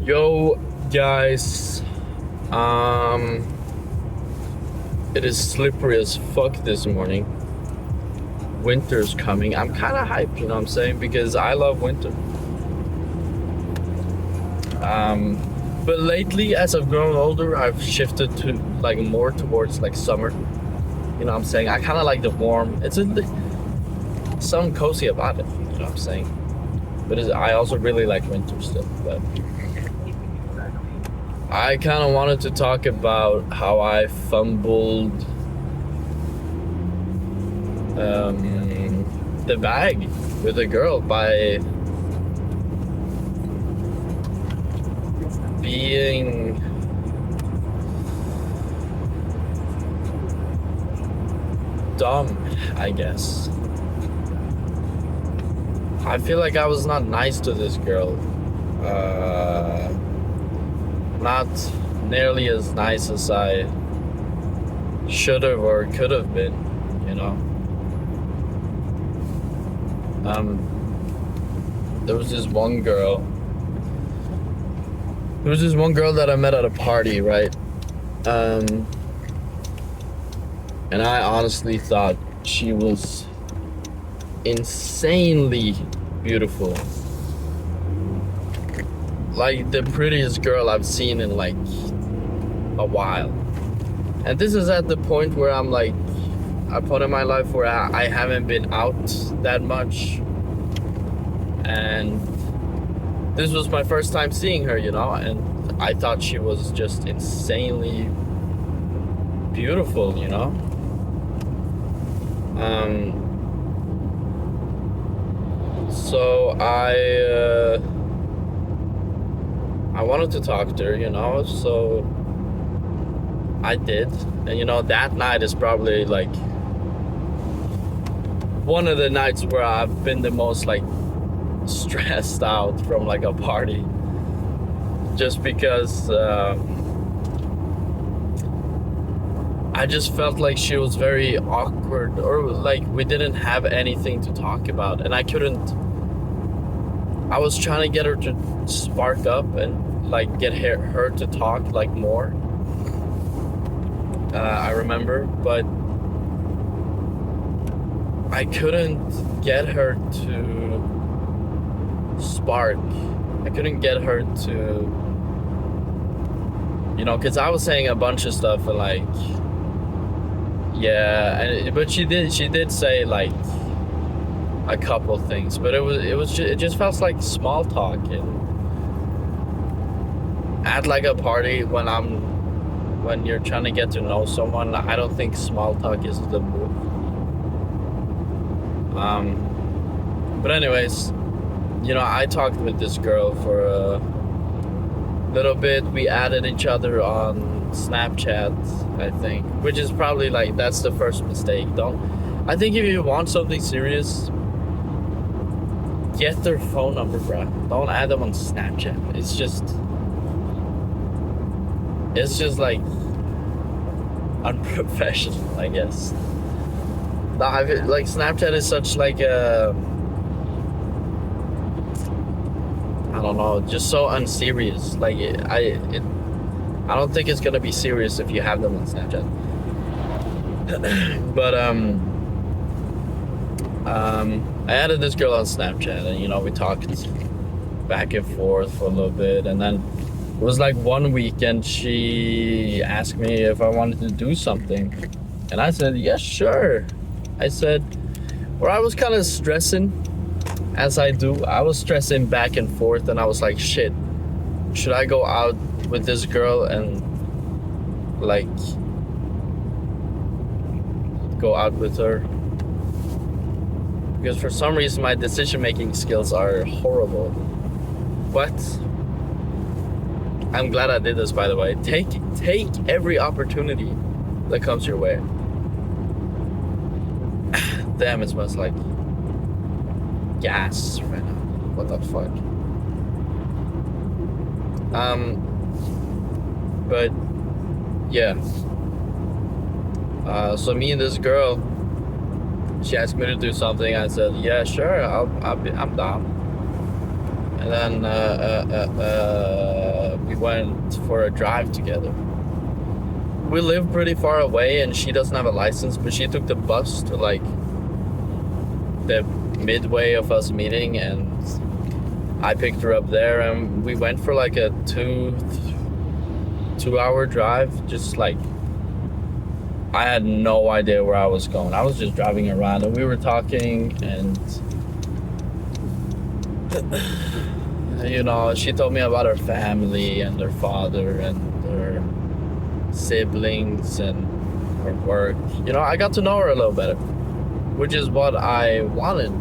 Yo, guys. Um, it is slippery as fuck this morning. Winter's coming. I'm kind of hyped, you know what I'm saying? Because I love winter. But lately, as I've grown older, I've shifted to like more towards like summer. You know what I'm saying? I kind of like the warm. It's something cozy about it. You know what I'm saying? But I also really like winter still. But I kind of wanted to talk about how I fumbled the bag with a girl by being dumb, I guess. I feel like I was not nice to this girl. Not nearly as nice as I should have or could have been, you know. There was this one girl. There was this one girl that I met at a party, right? And I honestly thought she was insanely beautiful. Like the prettiest girl I've seen in like a while. And this is at the point where I'm like, a point in my life where I haven't been out that much. And this was my first time seeing her, you know, and I thought she was just insanely beautiful, you know. So I wanted to talk to her, you know, so I did. And you know, that night is probably like one of the nights where I've been the most like stressed out from like a party, just because I just felt like she was very awkward, or like we didn't have anything to talk about, and I was trying to get her to spark up and like get her to talk like more. I remember, but I couldn't get her to spark. I couldn't get her to, you know, because I was saying a bunch of stuff and like, yeah, but she did say like a couple things, but it just felt like small talk. And at like a party, when you're trying to get to know someone, I don't think small talk is the move. But anyways, you know, I talked with this girl for a little bit. We added each other on Snapchat, I think, which is probably like, that's the first mistake. I think if you want something serious, get their phone number, bro. Don't add them on Snapchat. It's just like unprofessional, I guess. Like Snapchat is such like a, I don't know, just so unserious. Like I don't think it's gonna be serious if you have them on Snapchat. But I added this girl on Snapchat, and you know, we talked back and forth for a little bit, and then it was like one weekend she asked me if I wanted to do something, and I said yes, sure. I said, or I was kind of stressing, as I do. I was stressing back and forth, and I was like, shit, should I go out with this girl and like go out with her? Because for some reason my decision-making skills are horrible. But I'm glad I did this, by the way. Take every opportunity that comes your way. Damn, it smells like gas right now. What the fuck? But yeah. So me and this girl, she asked me to do something. I said, yeah, sure, I'm down. And then went for a drive together. We live pretty far away, and she doesn't have a license, but she took the bus to like the midway of us meeting, and I picked her up there, and we went for like a 2 hour drive. Just like, I had no idea where I was going. I was just driving around, and we were talking, and you know, she told me about her family and her father and her siblings and her work. You know, I got to know her a little better, which is what I wanted.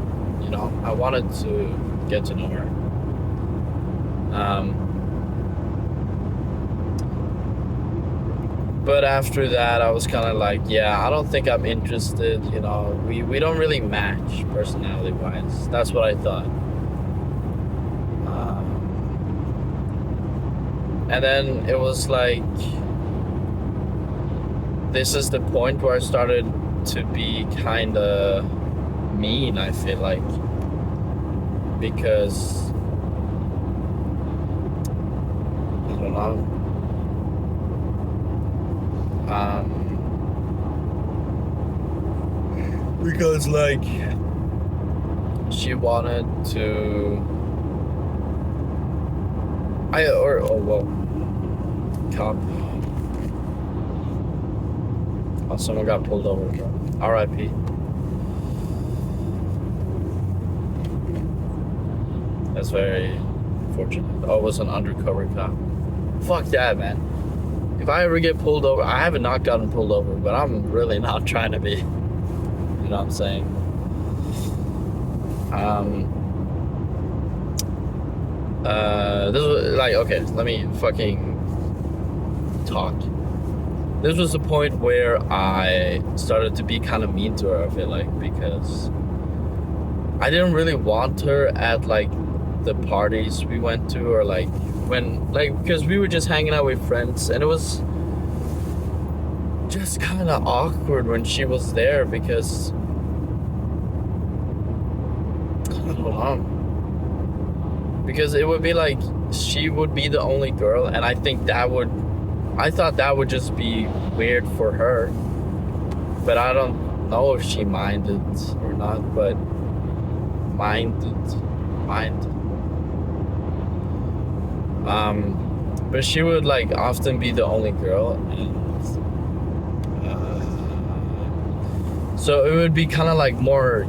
You know, I wanted to get to know her. But after that, I was kind of like, yeah, I don't think I'm interested. You know, we don't really match personality-wise. That's what I thought. And then it was like, this is the point where I started to be kind of mean, I feel like. Because, I don't know. Because like, she wanted to, cop. Oh, someone got pulled over. R.I.P. That's very unfortunate. Oh, it was an undercover cop. Fuck that, man. If I ever get pulled over, I haven't not gotten pulled over, but I'm really not trying to be. You know what I'm saying? This was like, okay, let me fucking talk. This was the point where I started to be kind of mean to her, I feel like, because I didn't really want her at like the parties we went to, or like when, like, because we were just hanging out with friends, and it was just kind of awkward when she was there, because I don't know, because it would be like she would be the only girl, and I thought that would just be weird for her, but I don't know if she minded or not, but but she would like often be the only girl, and so it would be kind of like more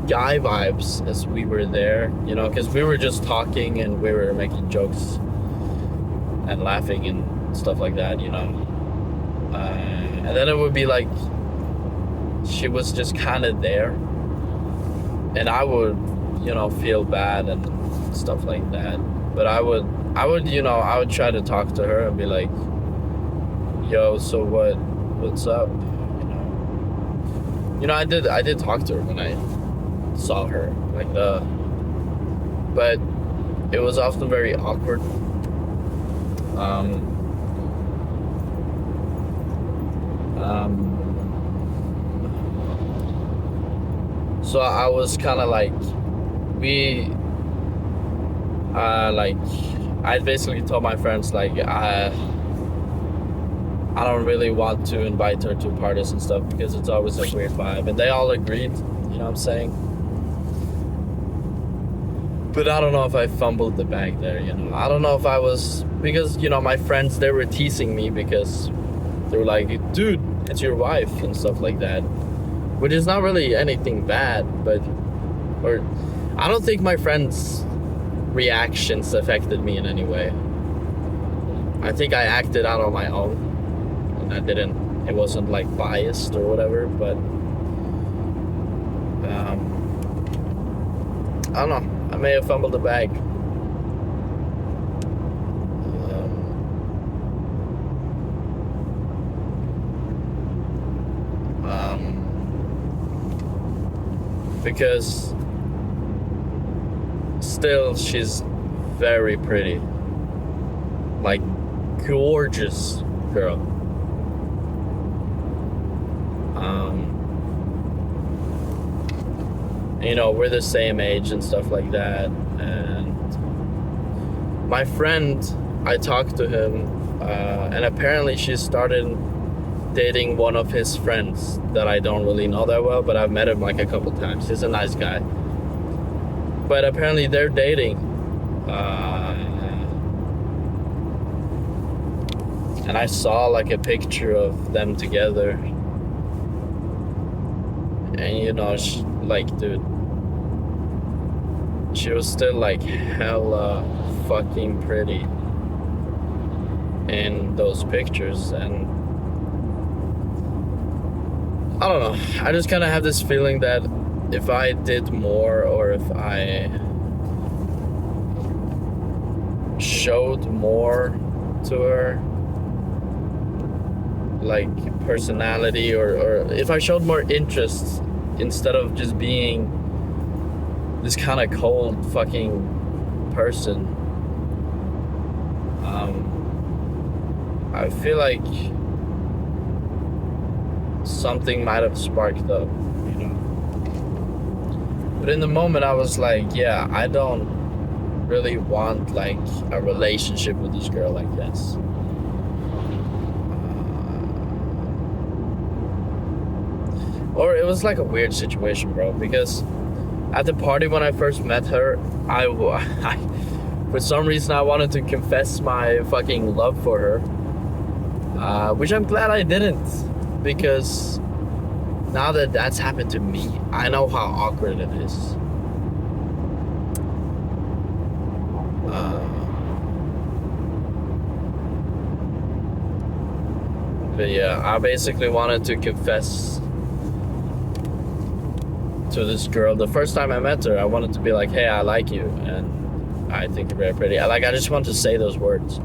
guy vibes as we were there, you know, because we were just talking and we were making jokes and laughing and stuff like that, you know. And then it would be like she was just kind of there, and I would, you know, feel bad and stuff like that. But I would, you know, I would try to talk to her and be like, "Yo, so what's up?" You know, I did talk to her when I saw her, like but it was often very awkward. So I was kind of like, like, I basically told my friends, like, I don't really want to invite her to parties and stuff because it's always a weird vibe, and they all agreed, you know what I'm saying? But I don't know if I fumbled the bag there, you know. I don't know if I was, because, you know, my friends, they were teasing me because they were like, dude, it's your wife and stuff like that, which is not really anything bad, but, or I don't think my friends' reactions affected me in any way. I think I acted out on my own, and it wasn't like biased or whatever, but I don't know, I may have fumbled the bag. Because still, she's very pretty, like gorgeous girl. You know, we're the same age and stuff like that, and my friend I talked to him, and apparently she started dating one of his friends that I don't really know that well, but I've met him like a couple times. He's a nice guy. But apparently they're dating. And I saw like a picture of them together. And you know, dude, she was still like hella fucking pretty in those pictures. And I don't know, I just kind of have this feeling that if I did more, or if I showed more to her, like personality, or if I showed more interest instead of just being this kind of cold fucking person, I feel like something might have sparked up, you know. But in the moment I was like, yeah, I don't really want like a relationship with this girl like this. Or it was like a weird situation, bro, because at the party when I first met her, I for some reason I wanted to confess my fucking love for her, which I'm glad I didn't, because now that that's happened to me, I know how awkward it is. But yeah, I basically wanted to confess to this girl. The first time I met her, I wanted to be like, hey, I like you, and I think you're very pretty. I just want to say those words.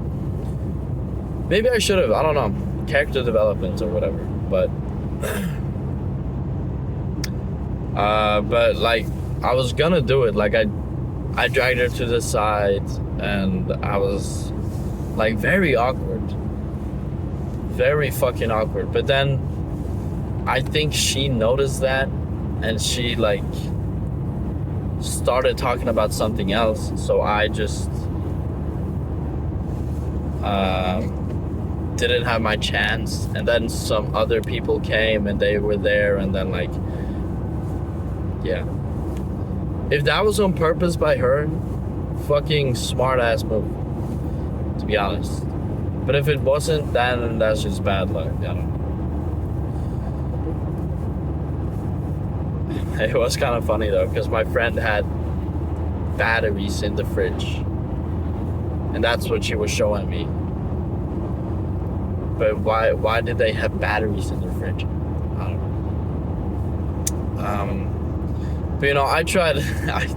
Maybe I should have, I don't know, character development or whatever, but like I was gonna do it. Like I dragged her to the side, and I was like very awkward, very fucking awkward. But then I think she noticed that, and she like started talking about something else, so I just didn't have my chance. And then some other people came and they were there, and then like, yeah, if that was on purpose by her, fucking smart ass move, to be honest. But if it wasn't, then that's just bad luck. I don't know. It was kind of funny though, because my friend had batteries in the fridge, and that's what she was showing me. But why did they have batteries in their fridge? I don't know. But you know, I tried. I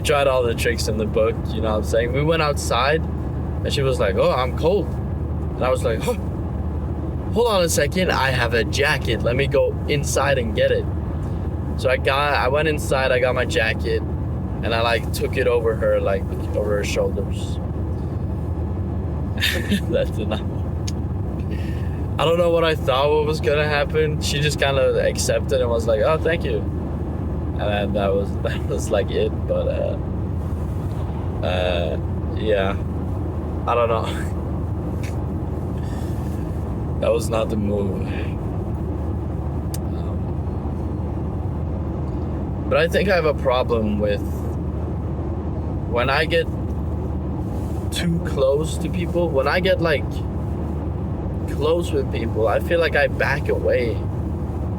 tried all the tricks in the book. You know what I'm saying? We went outside, and she was like, "Oh, I'm cold," and I was like, "Oh, hold on a second. I have a jacket. Let me go inside and get it." So I went inside. I got my jacket, and I like took it over her, like over her shoulders. That's enough. I don't know what I thought what was gonna happen. She just kind of accepted and was like, "Oh, thank you," and that was like it. But yeah, I don't know. That was not the move. But I think I have a problem with when I get too close to people. When I get like close with people, I feel like I back away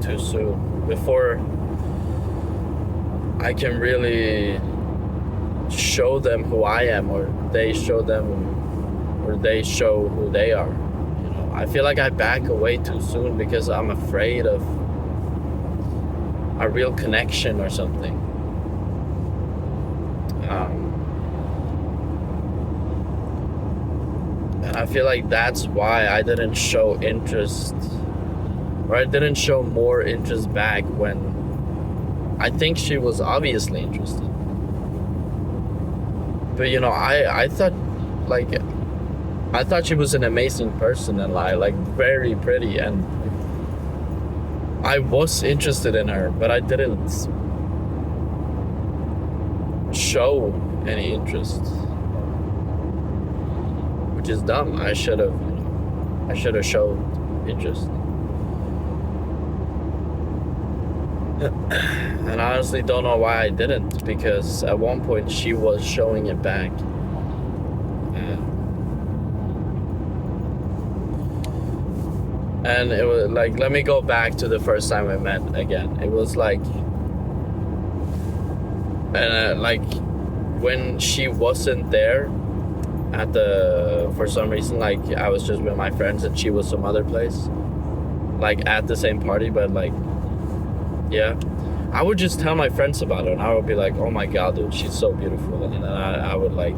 too soon before I can really show them who I am, or they show who they are. You know, I feel like I back away too soon because I'm afraid of a real connection or something. And I feel like that's why I didn't show interest, or I didn't show more interest back when I think she was obviously interested. But you know, I thought she was an amazing person and like very pretty, and I was interested in her, but I didn't show any interest. is dumb. I should have showed interest. And I honestly don't know why I didn't, because at one point she was showing it back. And it was like, let me go back to the first time we met again. It was like, like when she wasn't there at for some reason, like I was just with my friends and she was some other place, like at the same party, but like, yeah, I would just tell my friends about her and I would be like, oh my god, dude, she's so beautiful. And then I would like,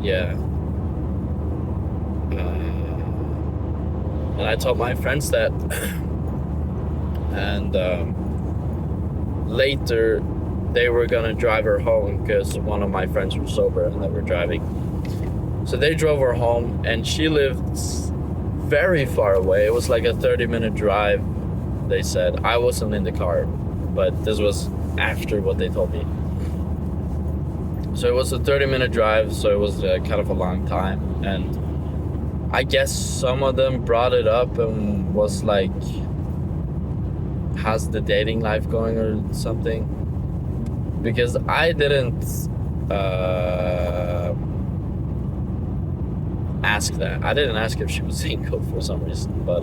yeah. And I told my friends that. And later they were gonna drive her home because one of my friends was sober and they were driving. So they drove her home and she lived very far away. It was like a 30-minute drive, they said. I wasn't in the car, but this was after what they told me. So it was a 30-minute drive, so it was kind of a long time. And I guess some of them brought it up and was like, how's the dating life going or something? Because I didn't ask that. I didn't ask if she was single for some reason, but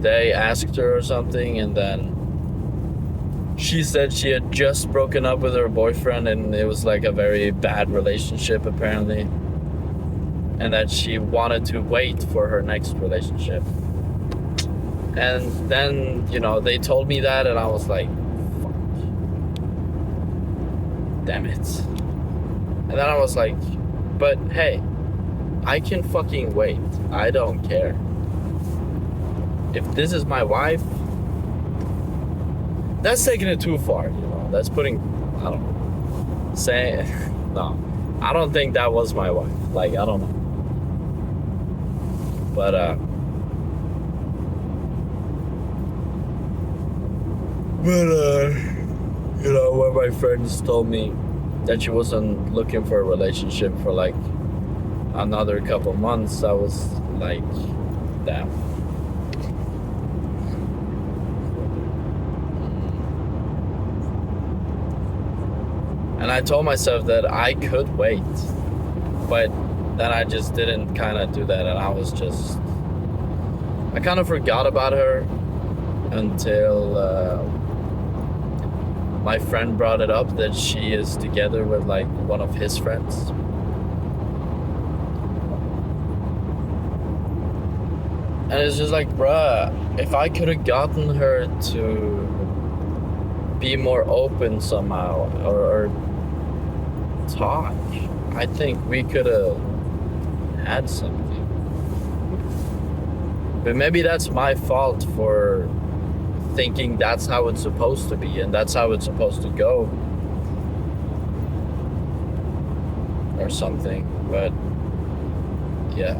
they asked her or something, and then she said she had just broken up with her boyfriend and it was like a very bad relationship apparently, and that she wanted to wait for her next relationship. And then, you know, they told me that and I was like, fuck. Damn it. And then I was like, but hey, I can fucking wait. I don't care. If this is my wife, that's taking it too far, you know. That's putting, I don't know, saying, no, I don't think that was my wife. Like, I don't know. But, you know, when my friends told me that she wasn't looking for a relationship for like another couple months, I was like, damn. And I told myself that I could wait, but then I just didn't kind of do that, and I kind of forgot about her until my friend brought it up that she is together with like one of his friends. And it's just like, bruh, if I could have gotten her to be more open somehow or talk, I think we could have had something. But maybe that's my fault for thinking that's how it's supposed to be and that's how it's supposed to go or something. But yeah,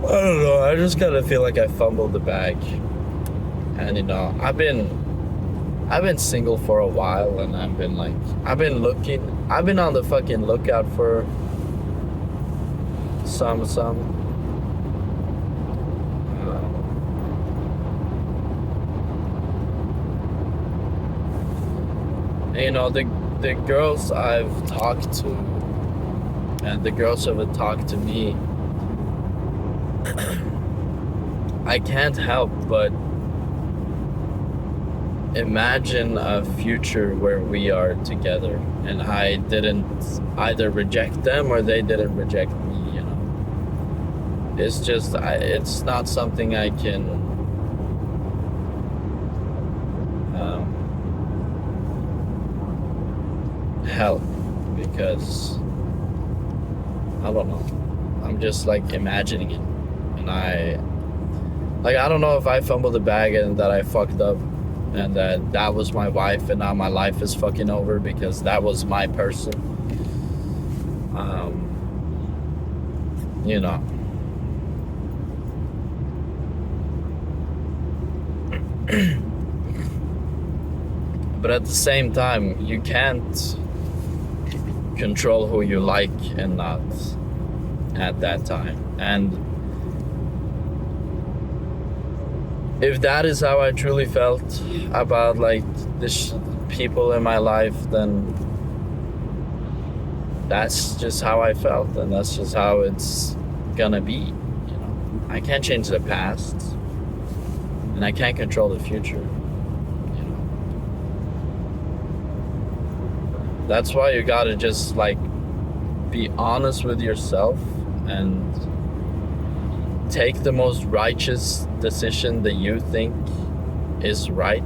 I don't know, I just kind of feel like I fumbled the bag. And you know, I've been single for a while, and I've been on the fucking lookout for some you know, the girls I've talked to and the girls who have talked to me, I can't help but imagine a future where we are together and I didn't either reject them or they didn't reject me, you know. It's just, it's not something I can help, because I don't know, I'm just like imagining it, and I don't know if I fumbled the bag and that I fucked up and that was my wife and now my life is fucking over because that was my person. You know. But at the same time, you can't control who you like and not at that time. And if that is how I truly felt about like people in my life, then that's just how I felt, and that's just how it's gonna be. You know, I can't change the past, and I can't control the future. You know, that's why you gotta just like be honest with yourself and take the most righteous decision that you think is right,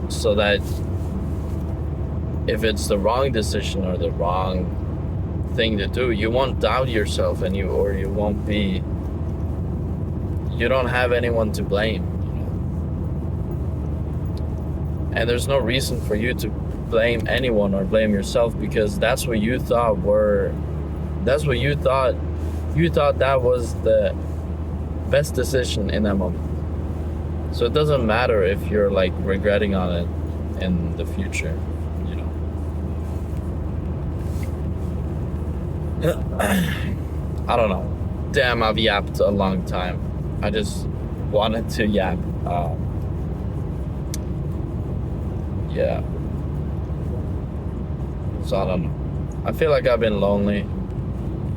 so that if it's the wrong decision or the wrong thing to do, you won't doubt yourself, and you don't have anyone to blame, you know? And there's no reason for you to blame anyone or blame yourself, because that's what you thought that was the best decision in that moment. So it doesn't matter if you're like regretting on it in the future, you know. I don't know. Damn, I've yapped a long time. I just wanted to yap. Yeah. So I don't know. I feel like I've been lonely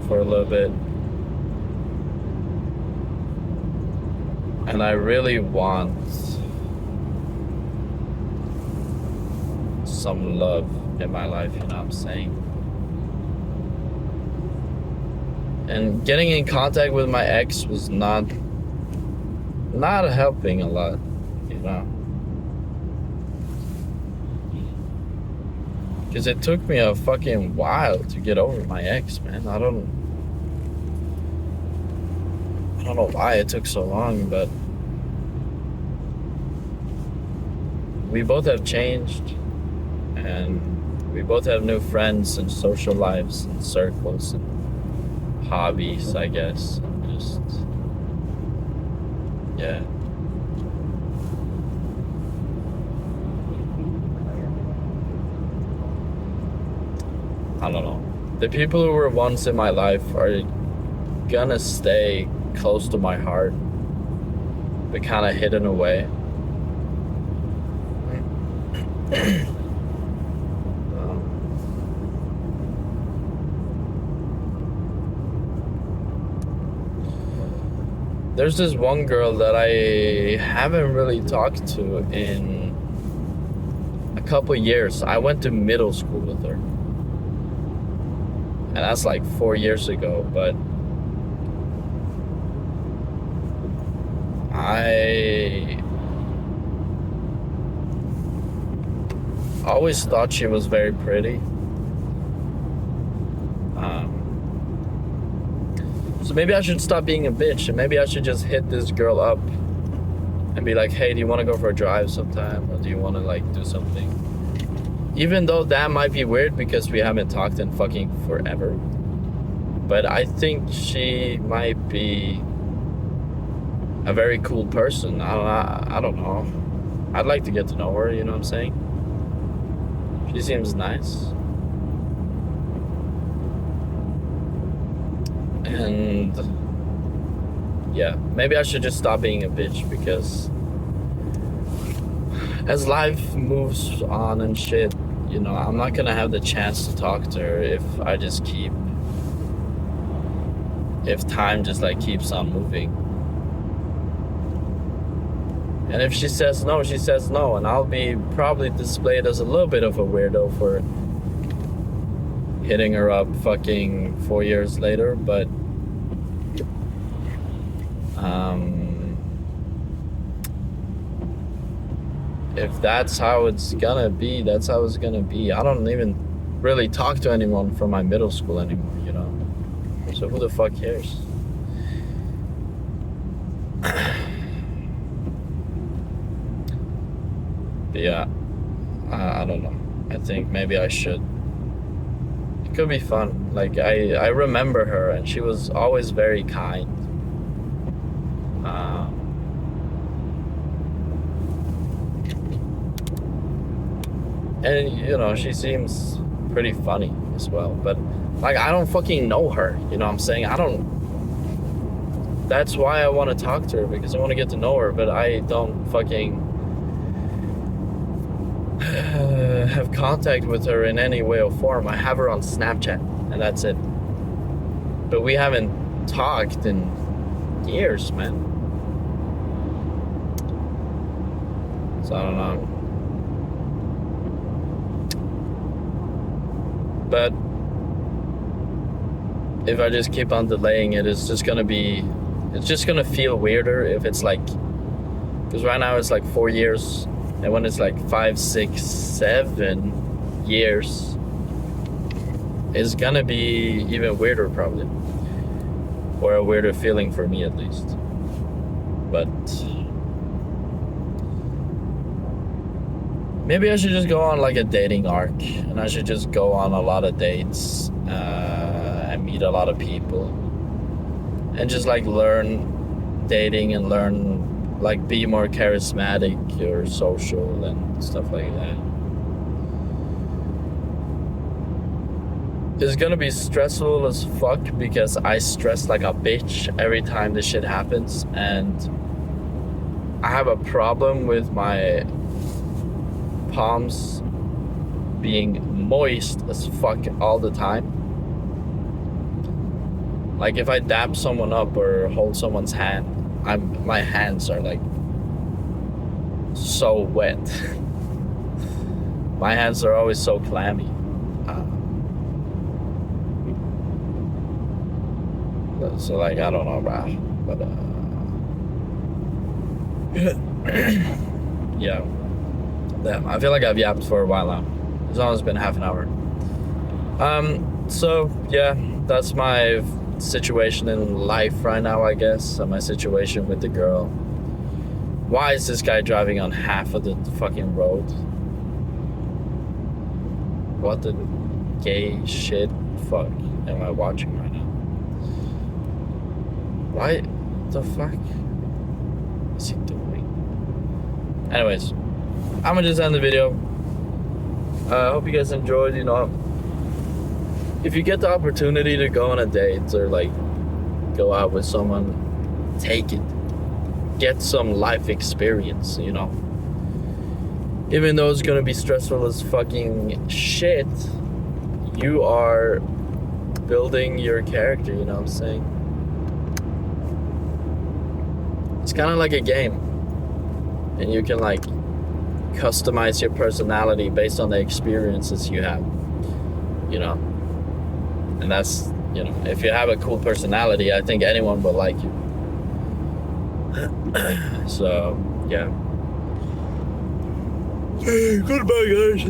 for a little bit. And I really want some love in my life, you know what I'm saying? And getting in contact with my ex was not helping a lot, you know? Because it took me a fucking while to get over my ex, man. I don't know why it took so long, but we both have changed, and we both have new friends and social lives and circles and hobbies, I guess. And just, yeah. I don't know. The people who were once in my life are gonna stay close to my heart, but kind of hidden away. There's this one girl that I haven't really talked to in a couple years. I went to middle school with her, and that's like 4 years ago, but I always thought she was very pretty. So maybe I should stop being a bitch, and maybe I should just hit this girl up and be like, hey, do you want to go for a drive sometime? Or do you want to like do something? Even though that might be weird because we haven't talked in fucking forever. But I think she might be a very cool person. I don't know. I'd like to get to know her, you know what I'm saying? She seems nice. And yeah, maybe I should just stop being a bitch, because as life moves on and shit, you know, I'm not gonna have the chance to talk to her if time just like keeps on moving. And if she says no, she says no, and I'll be probably displayed as a little bit of a weirdo for hitting her up fucking 4 years later, but if that's how it's gonna be, that's how it's gonna be. I don't even really talk to anyone from my middle school anymore, you know? So who the fuck cares? But yeah, I don't know. I think maybe I should. It could be fun. Like, I remember her, and she was always very kind. And you know, she seems pretty funny as well. But like, I don't fucking know her. You know what I'm saying? I don't. That's why I want to talk to her, because I want to get to know her. But I don't fucking have contact with her in any way or form. I have her on Snapchat, and that's it. But we haven't talked in years, man. So I don't know. But if I just keep on delaying it, it's just gonna feel weirder if it's like, because right now it's like 4 years, and when it's like 5, 6, 7 years, it's gonna be even weirder probably, or a weirder feeling for me at least. But maybe I should just go on like a dating arc, and I should just go on a lot of dates and meet a lot of people, and just like learn dating and learn like be more charismatic or social and stuff like that. It's gonna be stressful as fuck, because I stress like a bitch every time this shit happens, and I have a problem with my palms being moist as fuck all the time. Like if I dap someone up or hold someone's hand, my hands are like so wet. My hands are always so clammy. So like, I don't know, bro. But yeah. Damn, I feel like I've yapped for a while now. It's almost been half an hour. So yeah, that's my situation in life right now, I guess. My situation with the girl. Why is this guy driving on half of the fucking road? What the gay shit fuck am I watching right now? Why the fuck is he doing? Anyways, I'm gonna just end the video. I hope you guys enjoyed. You know, if you get the opportunity to go on a date or like go out with someone, take it. Get some life experience, you know. Even though it's gonna be stressful as fucking shit, you are building your character, you know what I'm saying? It's kind of like a game, and you can like customize your personality based on the experiences you have, you know. And that's, you know, if you have a cool personality, I think anyone will like you. So yeah. Goodbye, guys.